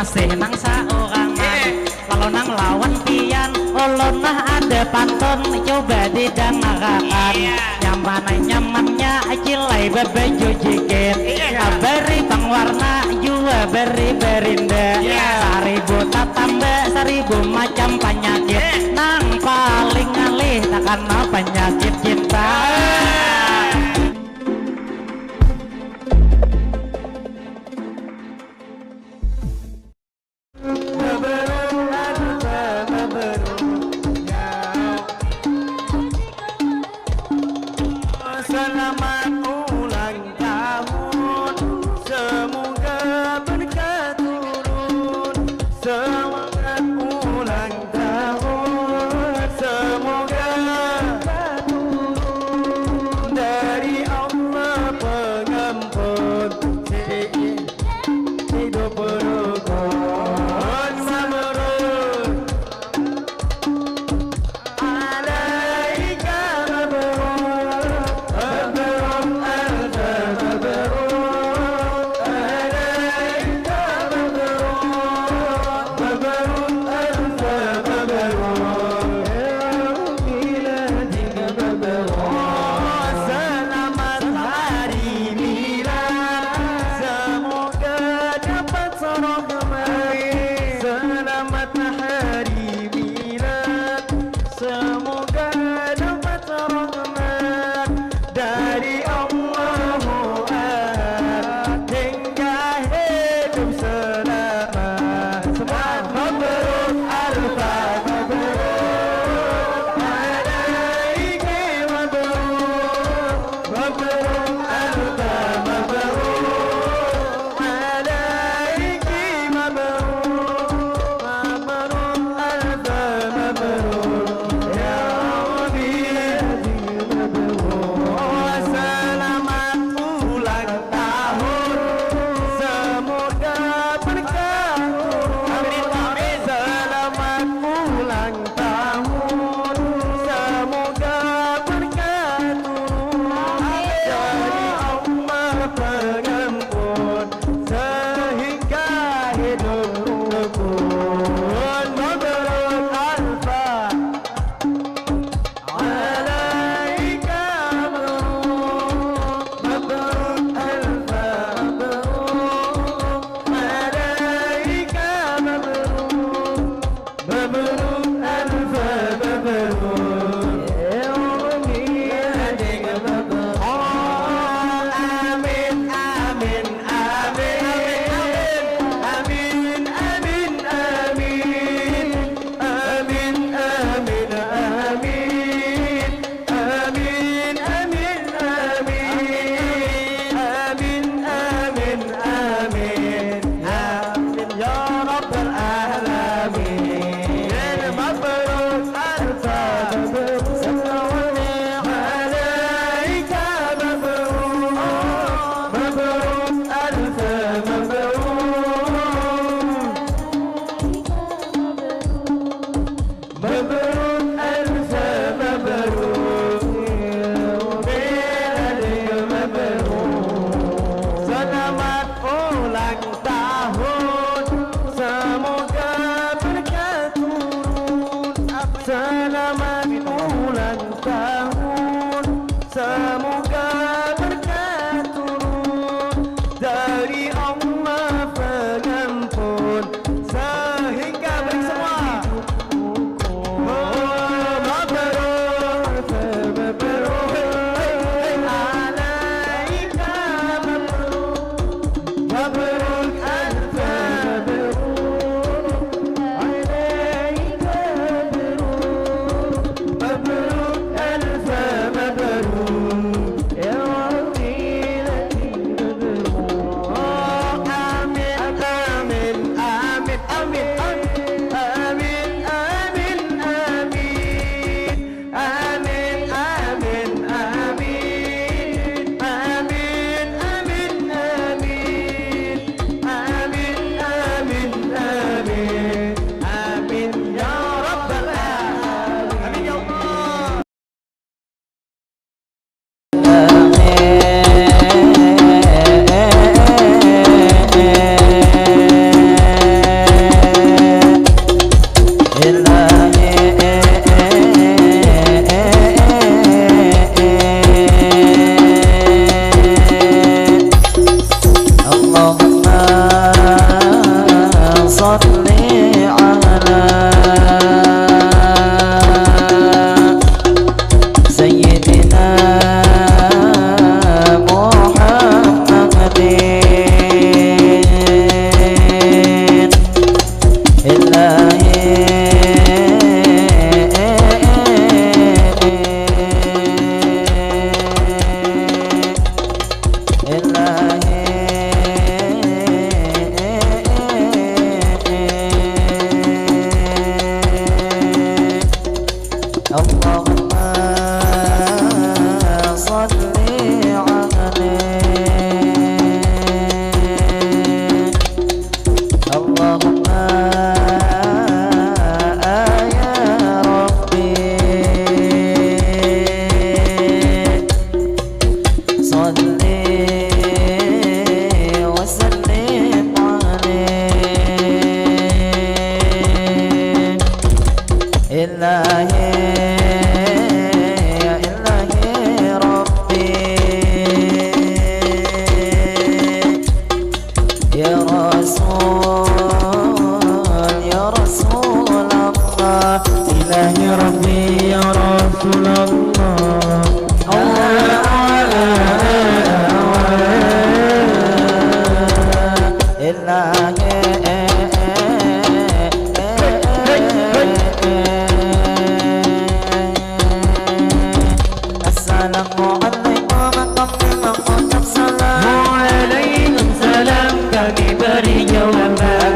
masih nang saorangan. Kalau nang lawan pian ulun mah ada pantun coba didengarkan. Nyamannya cilai bebejo jikin, beri pangwarna jua beri berinda. Seribu tambah seribu macam penyakit, nang paling ngalih takkan penyakit cinta. Selamat ulang tahun, semoga berkah turun. Selamat ulang tahun, semoga berkah turun. Dari Allah pengampun, hidup berukun sabarun. Alaika Selamat ulang tahun, semoga berkah turun dari Allah pengampun, sehingga beri semua mabrur alaika mabrur alaika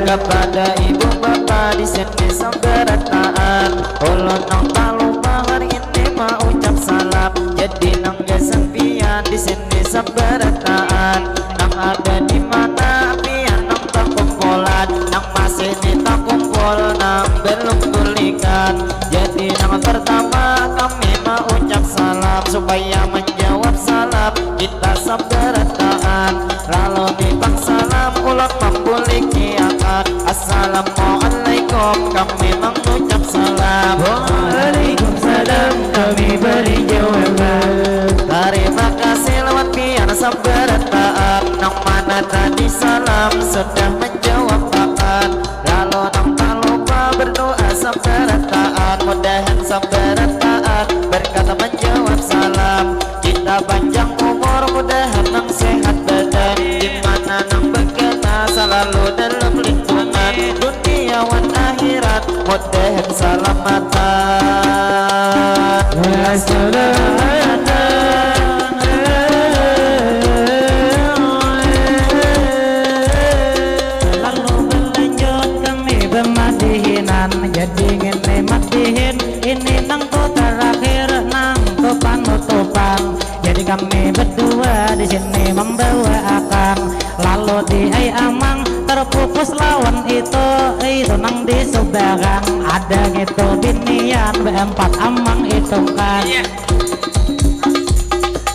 Kepada ibu bapak di sini sabarataan, ulun nang tak lupa hari ini mau ucap salam. Jadi nang gesan pian di sini sabarataan, nang ada di mana pian nang tak kumpulan, nang masih ni tak kumpul nang belum tulikan. Jadi nang pertama kami mau ucap salam, supaya menjawab salam kita sabarataan. Lalu nipang salam ulun membuliki Assalamualaikum kami mengucap salam. Waalaikumsalam kami beri jawaban. Terima kasih lewat pian sabarataan, nang mana tadi salam sudah menjawab taat. Lalu nang tak lupa berdoa sabarataan, mudahan sabarataan berkata menjawab salam. Kita panjang umur mudahan nang sehat badan, dimana nang berkata selalu dalam lingkungan dunia wan akhirat, mudahan salamatan Lalu berlanjut kami bermadihinan, jadi ngene madihin ini nang tu terakhir nang tu panutupan. Jadi kami berdua di sini membawakan, lalu di ai amang terpupus lawan itu nang di seberang ada gitu binian berempat amang itu kan.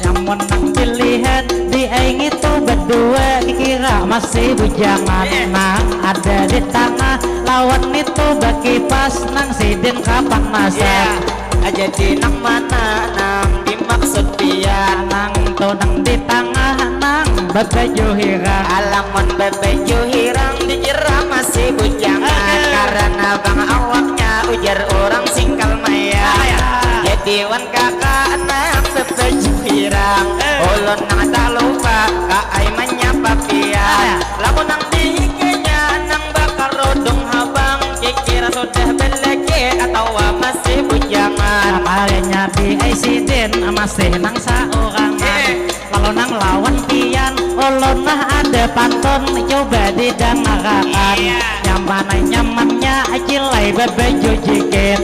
Yang menang dilihat di ai itu berdua kira masih bujangan, nang ada di tengah lawan itu berkipas nang sidin kapan masa. Jadi nang mana nang dimaksud pian, Nang tu nang di tengah nang bebeju hirang, alamun bebeju hirang dijerah masih bujangan, karena bang awaknya ujar orang singkal maya. Jadi wan kakak nang bebeju hirang, ulun nang tak lupa kak ai menyapa pian. Lamun nang dihikenya nang bakal rodong habang, kira sudah beleke atau masih bujangan. Kalinya di aisidin masih nang saurangan, kalau nang lawan pian ulun nah ada pantun coba didengarkan. Yang mana nyamannya cilai bebeju jikit,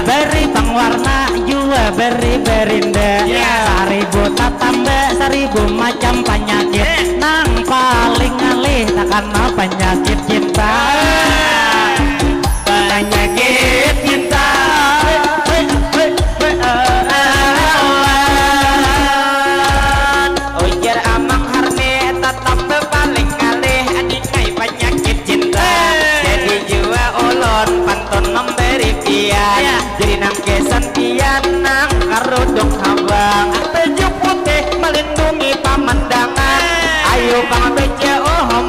beri bang warna juga beri berinda. Seribu tak tambah seribu macam penyakit, nang paling ngalih tak kena penyakit cinta. Penyakit cinta ujar amang harne tetap paling ngalih adikai penyakit cinta. Jadi jua ulun pantun memberi pian, jadi nang kesan pian nang karudung habang, baju putih melindungi pemandangan. Ayo bang bejo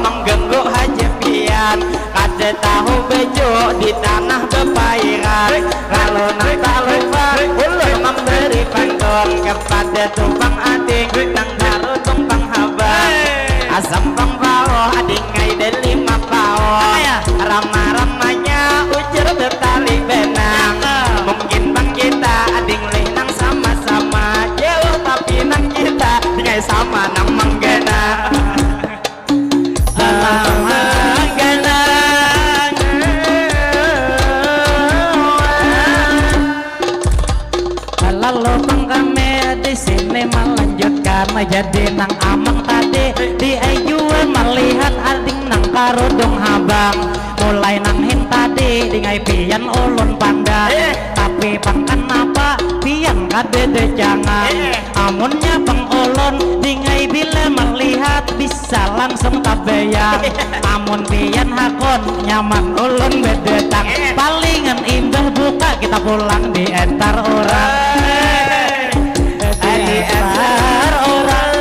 mengganggu haja pian, kada tahu bejo di tanah bepairan. Kalau nang tak lupa ulun memberi pantun kepada tumpang ading nang karo tumpang habang. Asam bang bawah adingai dan 5 pao, ramah-ramahnya ujar bertali benang. Mungkin bang kita ading leh nang sama-sama jauh, tapi nang kita dingai sama nang menggena. Lalu bang kami di sini melanjutkan jadi nang amang tadi di ajuan melihat ading nang karudung habang mulai nang hin tadi di ngai pian ulun pandang tapi bang kenapa pian kadede jangan amunnya bang ulun di ngai bila melihat bisa langsung tabayang amun pian hakon nyaman ulun bedetang palingan imbah buka kita pulang di entar orang di entar orang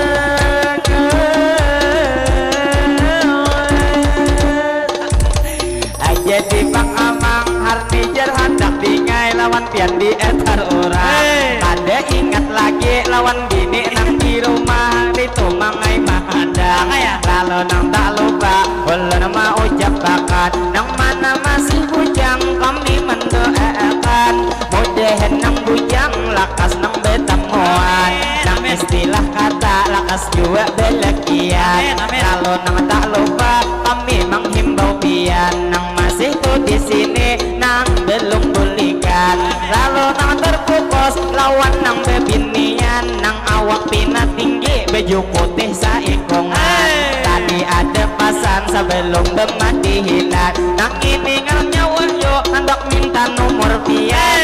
jadi bang amang harni jar hendak dingai lawan pian di entar orang kada ingat lagi lawan bini nang di rumah itu mangai mahadang lalu nang tak lupa ulun mau ucap bakat nang mana masih bujang kami mendoakan mudahan nang bujang lakas nang betemuan nang istilah kata lakas juga belekian lalu nang tak lupa kami menghimbau pian nang masih tuh di sini nang belum bulikan lalu nang terfokus lawan nang bebinian nang awak pina tinggi baju putih saikongan tadi ada pasan sebelum bermati hilang nang ini nyawa yuk hendak minta nomor pian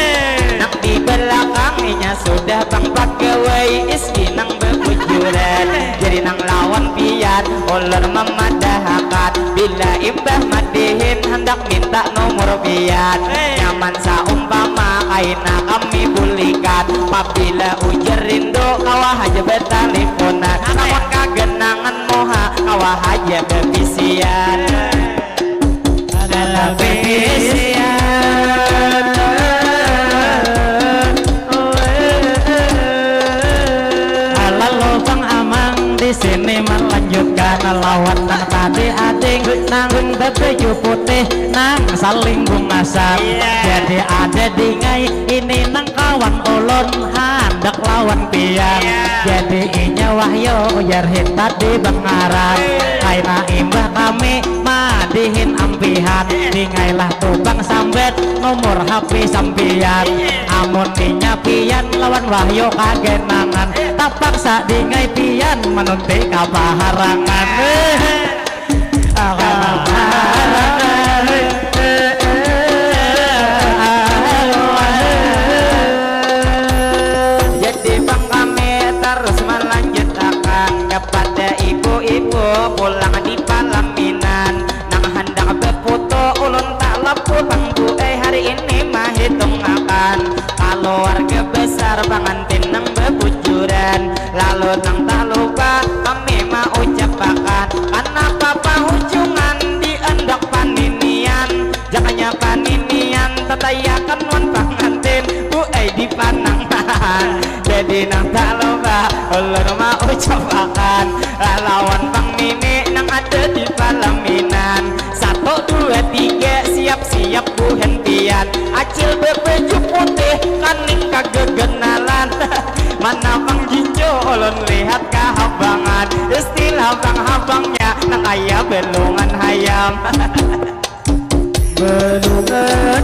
nang di belakangnya sudah bang pegawai iski nang berbujuran jadi nang lawan pian ulur memadahkan bila imbah madihin hendak minta nomor pian nyaman saumpama kaina kami bulikan apabila ujar rindu kawah aja betaliponan namun kagenangan moha kawah aja bebisian adalah bebisian di sini melanjutkan lawan nang tadi ading nang baju putih nang saling bungasan jadi ada dingai ini nang kawan ulun hendak lawan pian jadi inya wahyo ujar hit tadi bengaran kaina imbah kami madihin ampihan dingailah tubang sambet nomor HP sampian amun inya pian lawan wahyo kagenangan tapaksa dingai pian menunti kabaharangan jadi bang kami terus melanjutkan kepada ibu-ibu pulang di Palaminan nang hendak berfoto ulun tak lepuh bang bu hari ini mah hitung akan kalau warga besar pengantin nang bebujuran lalu nang tak lupa kami mau ucapakan karena papa hujungan di endak paninian jangannya paninian tetayakan wan pengantin bu di panangan jadi nang tak lupa ulun mau ucapakan lawan bang mini nang ada di Palaminan 1, 2, 3 siap-siap bu hentian acil berbaju putih kaning kagegenalan mana bang jinjo ulun lihat kahabangan istilah bang habangnya nang ayah belungan hayam belungan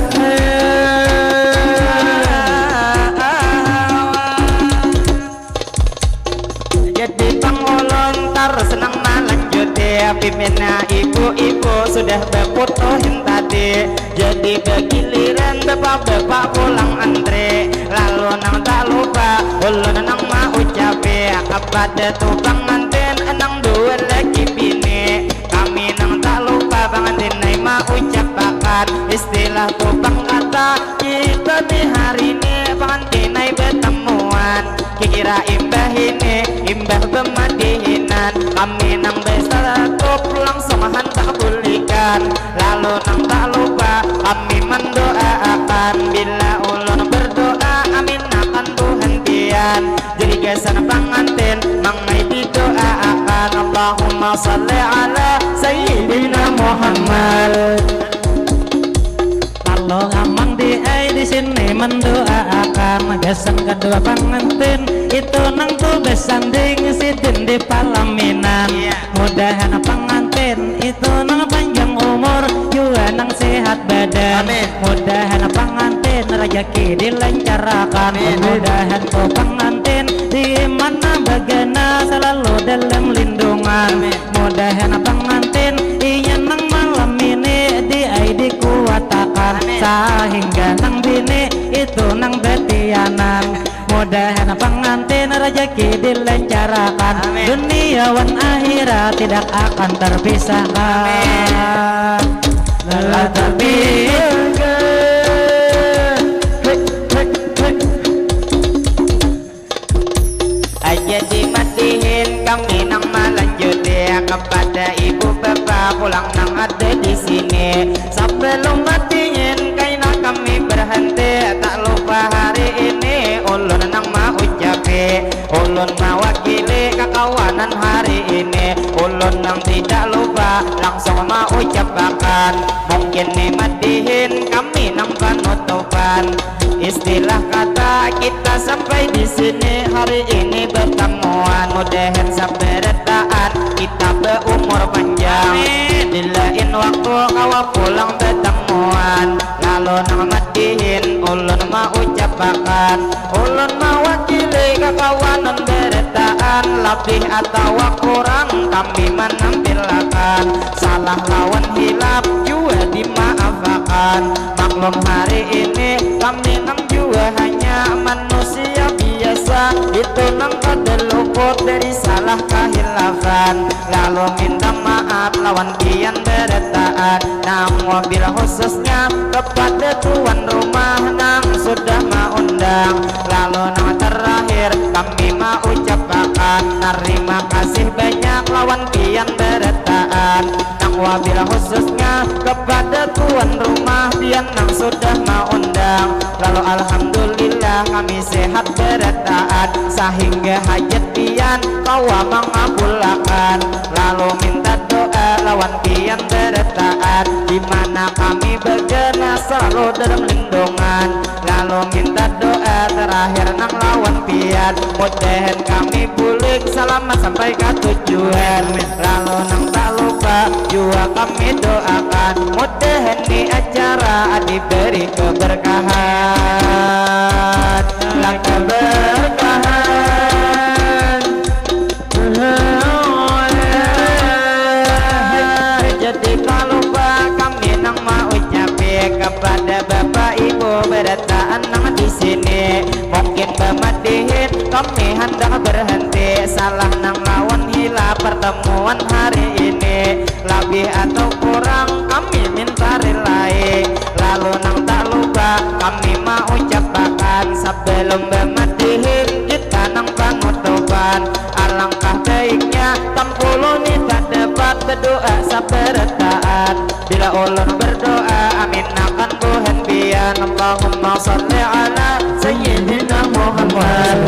jadi bang ulun terus senang melanjut pimina ibu-ibu sudah berfotoin tadi jadi begiliran bapak-bapak pulang antre lalu nang tak lupa ulun nang mau ucape kepada tukang manten nang dua lagi bini kami nang tak lupa pengantin nai mau ucapakan istilah tukang kata kita di hari ini pengantin nai bertemuan kira imbah ini imbah bemadihinan kami nang besaratup langsung hendak bulikan lalu nang tak lupa kami mendoakan bila ulun berdoa amin akan Tuhan pian jadi kesan pengantin mangai didoakan Allahumma salli ala Sayyidina Muhammad lalu ngamang di sini mendoakan gesan kedua pengantin itu nang tuh besanding sidin di Palaminan mudahan pengantin itu nang panjang umur juga nang sehat badan mudahan pengantin rezeki dilancarkan. Mudahan kau pengantin di mana bagana selalu dalam lindungan. Mudahan pengantin iya nang malam ini di ID kuatakan, sehingga nang bini itu nang betianan. Mudahan pengantin rezeki dilancarkan, dunia wan akhirat tidak akan terpisahkan. Lelah terpisahkan. Aja dimatiin kami nang melanjut ya kepada ibu bapak pulang nang ada di sini. Sebelum matiin kaina kami berhenti, tak lupa hari ini ulun nang mau ucapi, ulun mewakili kekawanan hari ini. Ulun nang tidak lupa langsung mau ucapkan, mungkin nih matiin kami nang penutupan. Istilah kata kita sampai di sini hari ini bertemuan. Mudahan sabarataan kita berumur panjang. Di lain waktu kau pulang bertemuan. Lalu nang matihin ulun mau ucapkan, ulun mewakili kekawanan berataan. Lebih atau kurang kami menampilkan, salah lawan hilap juga dimaafkan. Maklum hari ini kami nang juga hanya manusia biasa, itu nang kada luput dari salah kehilafan. Lalu minta maaf lawan pian berataan, nang mobil khususnya kepada tuan rumah nang sudah mengundang. Lalu nang terakhir kami mau ucapkan, terima kasih banyak lawan pian berataan, nang mobil khususnya kepada tuan rumah pian nang sudah mengundang. Lalu alhamdulillah kami sehat berataan, sehingga hajat pian kau mengabulkan. Lalu minta doa lawan pian berataan, dimana kami bergena selalu dalam lindungan. Lalu minta doa terakhir nang lawan pian, mudahan kami pulik selamat sampai ke tujuan. Lalu nang tak lupa juga kami doakan, mudahan di acara diberi keberkahan, lah keberkahan. Jadi kalau kami nang mau ucapi kepada bapak ibu berataan nang di sini, mungkin bematihin kami hendak berhenti, salah nang lawan hilap pertemuan hari ini. Lebih atau kurang kami minta relai. Lalu nang tak lupa kami mau ucapkan, sebelum bematihin kita nang penutupan. Alangkah baiknya tampuluni tak dapat berdoa sabarataan. Bila ulun berdoa amin akan buhan bian. Allahumma salli ala sayyidina Muhammad.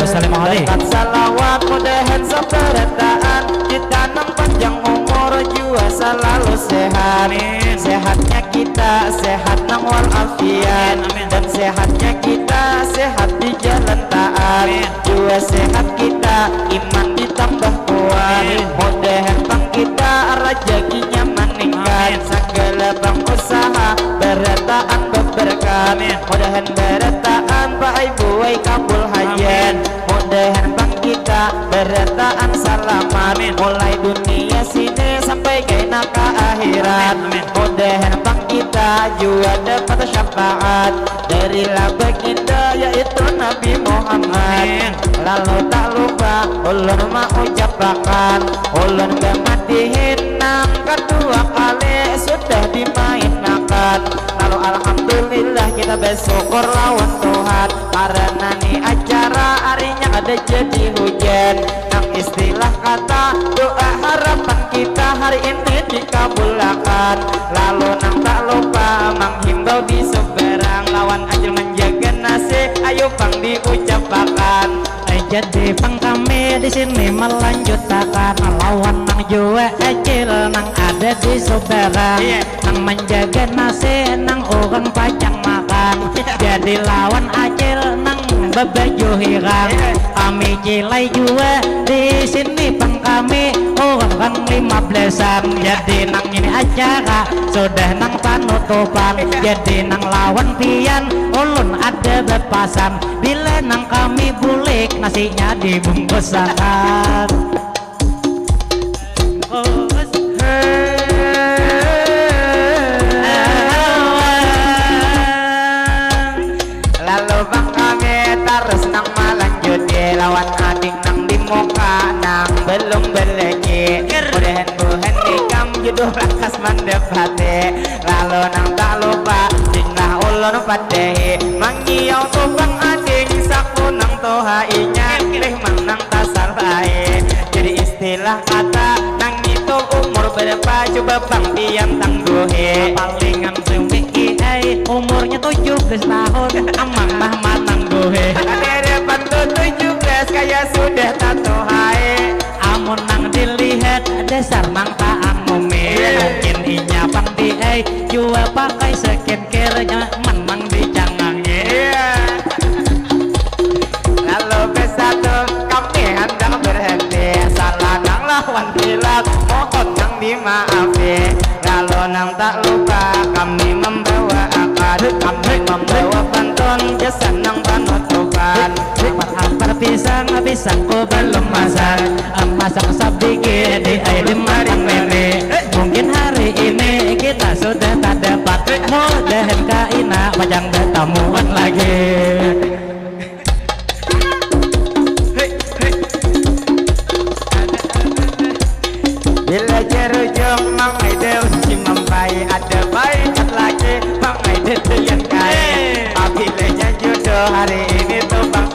Dekat salawat mudahan sabarataan, kita nang panjang umur jua selalu sehat. Sehatnya kita sehat nang walafiat, dan sehatnya kita sehat di jalan taat. Jua sehat kita iman ditambah kuat, mudahan bang kita rezekinya meningkat. Segala bang usaha berataan berberkah, mudahan berataan pak ibu wai kabul hajat. Mudahan bang kita berataan selamat, mulai dunia sini sampai ke akhirat. Mudahan bang kita juga dapat syafaat dari baginda yaitu Nabi Muhammad. Lalu tak lupa ulun mau ucapkan, ulun bematihin nang kedua kali sudah dimainkan. Lalu alhamdulillah kita bersyukur lawan Tuhan, karena nih acara harinya ada jadi hujan. Nang istilah kata doa harapan kita hari ini dikabulkan. Lalu nang tak lupa menghimbau di seberang, lawan ajal menjaga nasi ayo bang diucapkan. Jadi pang kami di sini melanjutkan, lawan nang jua acil nang ada di seberang, nang menjaga nasi nang orang pacang makan. Jadi lawan acil nang bebaju hirang, kami cilai juga di sini pang kami orang kan 15an. Jadi nang ini acara sudah nang panutupan. Jadi nang lawan pian ulun ada bepasan, bila nang kami bulik nasinya dibungkusakan. Lalu bang kami terus nang malanjut lawan adik nang di muka nang belum belegi mudahan buhan nikam jodoh rakas mandepati. Lalu nang tak lupa tinglah ulun padehi manggiyau tu bang adik saku nang tohainya leh mang nang tasarbai. Jadi istilah kata nang itu umur berapa coba bang diam tangguhi. Palingan sewiki umurnya 17 tahun amang mah manang gohe. Ada pantun 17 kayak sudah tato hai. Amun nang dilihat dasar nang taang mumi. Mungkin inya pang di jua pakai skincare nya menang di cangang. Lalu besado kami hendak berhenti, salah nang lawan hilap mohon nang dimaafi. Lalu nang tak lupa kami membawa akad, kami membawa pantun jasa nang panutupan. Hampir pisang ku belum masak, masak sabdiki di air makan meme. Mungkin hari ini kita sudah tak dapat, mudahan kaina pajang bertamuan lagi. Bila jerujung mangai deus si mampai ada baik lagi mangai deus yang kaya. Apabila jodoh hari ini tuh bang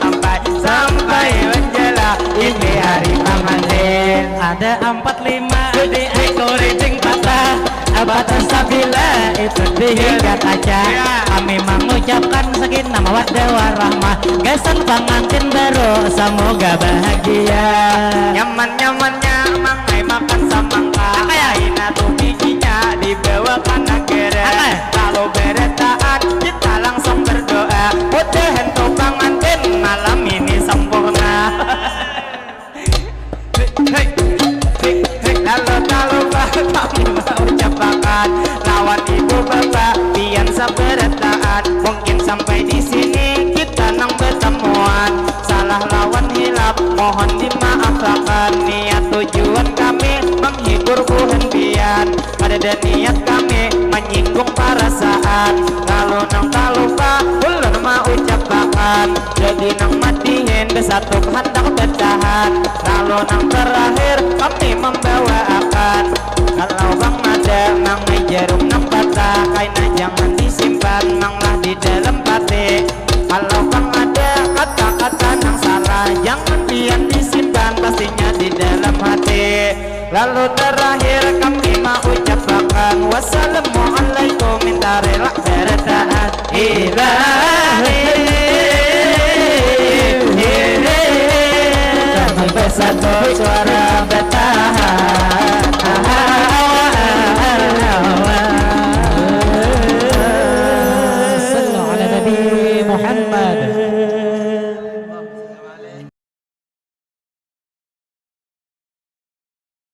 sampai menjelang ini hari pamanten. Ada 45 di ekor ring patah, batas sabila itu dihigat aja. Kami mengucapkan sakinah mawaddah warahmah, gesan pengantin baru semoga bahagia. Nyaman-nyamannya mangai makan samangka, kaina tuh bijinya dibawa panagera. Kalau beretaan kita langsung berdoa, mudahan tuh pengantin malam ini sempurna. Lalu tak lupa kami mengucapkan lawan ibu bapak pian saberataan. Mungkin sampai di sini kita nang bertemuan, salah lawan hilap mohon dimaafkan. Niat tujuan kami menghibur buhan pian, ada niat kami menyinggung perasaan. Lalu nang tak lupa ulun mau ucapkan, jadi nang matihin besatu hendak bertahan. Lalu nang terakhir kami membawa akan, kalau bang ada mangai jarum nang patah kaina jangan disimpan manglah di dalam pati. Kalau bang ada kata-kata nang salah jangan pian disimpan pastinya di dalam hati. Lalu terakhir kami mau ucapkan wassalamualaikum minta rela bertaat ilahi. Sampai satu suara